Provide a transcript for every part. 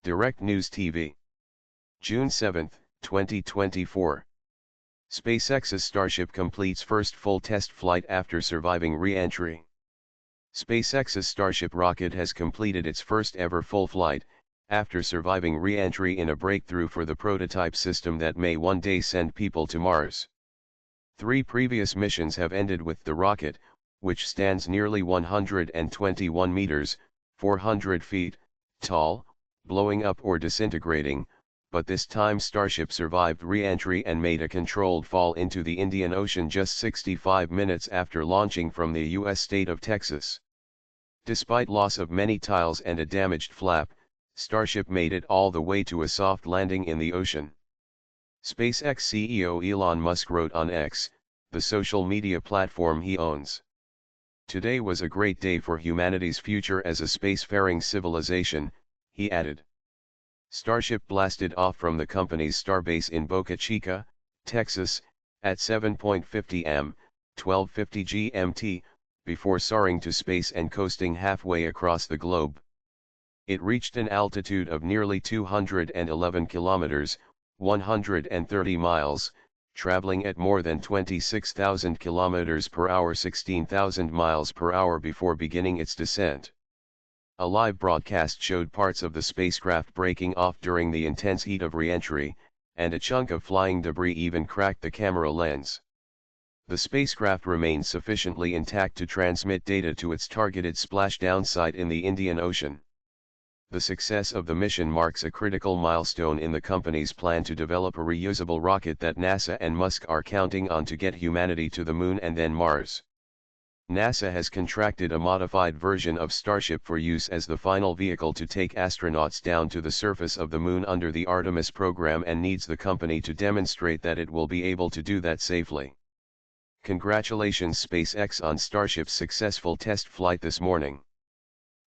Direct News TV. June 7, 2024. SpaceX's Starship completes first full test flight after surviving re-entry. SpaceX's Starship rocket has completed its first ever full flight, after surviving re-entry in a breakthrough for the prototype system that may one day send people to Mars. 3 previous missions have ended with the rocket, which stands nearly 121 meters, 400 feet, tall, blowing up or disintegrating, but this time Starship survived re-entry and made a controlled fall into the Indian Ocean just 65 minutes after launching from the U.S. state of Texas. Despite loss of many tiles and a damaged flap, Starship made it all the way to a soft landing in the ocean. SpaceX CEO Elon Musk wrote on X, the social media platform he owns. "Today was a great day for humanity's future as a spacefaring civilization," he added. Starship blasted off from the company's starbase in Boca Chica, Texas, at 7:50 am, 12:50 GMT, before soaring to space and coasting halfway across the globe. It reached an altitude of nearly 211 kilometers, 130 miles, traveling at more than 26,000 kilometers per hour, 16,000 miles per hour before beginning its descent. A live broadcast showed parts of the spacecraft breaking off during the intense heat of re-entry, and a chunk of flying debris even cracked the camera lens. The spacecraft remained sufficiently intact to transmit data to its targeted splashdown site in the Indian Ocean. The success of the mission marks a critical milestone in the company's plan to develop a reusable rocket that NASA and Musk are counting on to get humanity to the Moon and then Mars. NASA has contracted a modified version of Starship for use as the final vehicle to take astronauts down to the surface of the Moon under the Artemis program and needs the company to demonstrate that it will be able to do that safely. Congratulations SpaceX on Starship's successful test flight this morning.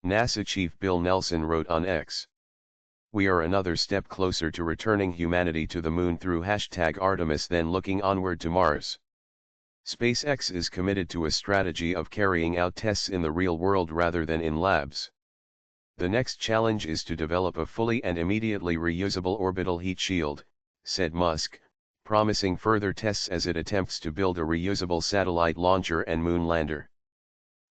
NASA Chief Bill Nelson wrote on X. "We are another step closer to returning humanity to the Moon through #Artemis than looking onward to Mars." SpaceX is committed to a strategy of carrying out tests in the real world rather than in labs. "The next challenge is to develop a fully and immediately reusable orbital heat shield," said Musk, promising further tests as it attempts to build a reusable satellite launcher and moon lander.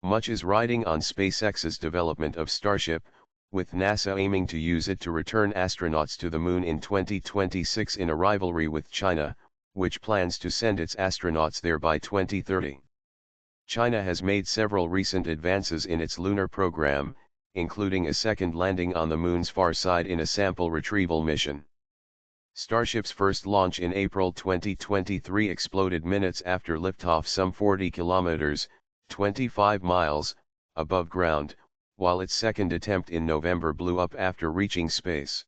Much is riding on SpaceX's development of Starship, with NASA aiming to use it to return astronauts to the Moon in 2026 in a rivalry with China, which plans to send its astronauts there by 2030. China has made several recent advances in its lunar program, including a second landing on the Moon's far side in a sample retrieval mission. Starship's first launch in April 2023 exploded minutes after liftoff some 40 kilometers, 25 miles, above ground, while its second attempt in November blew up after reaching space.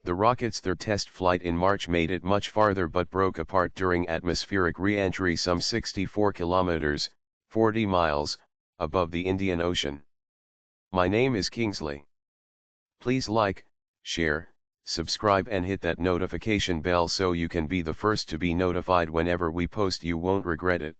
The rocket's third test flight in March made it much farther but broke apart during atmospheric re-entry some 64 kilometers, 40 miles, above the Indian Ocean. My name is Kingsley. Please like, share, subscribe and hit that notification bell so you can be the first to be notified whenever we post. You won't regret it.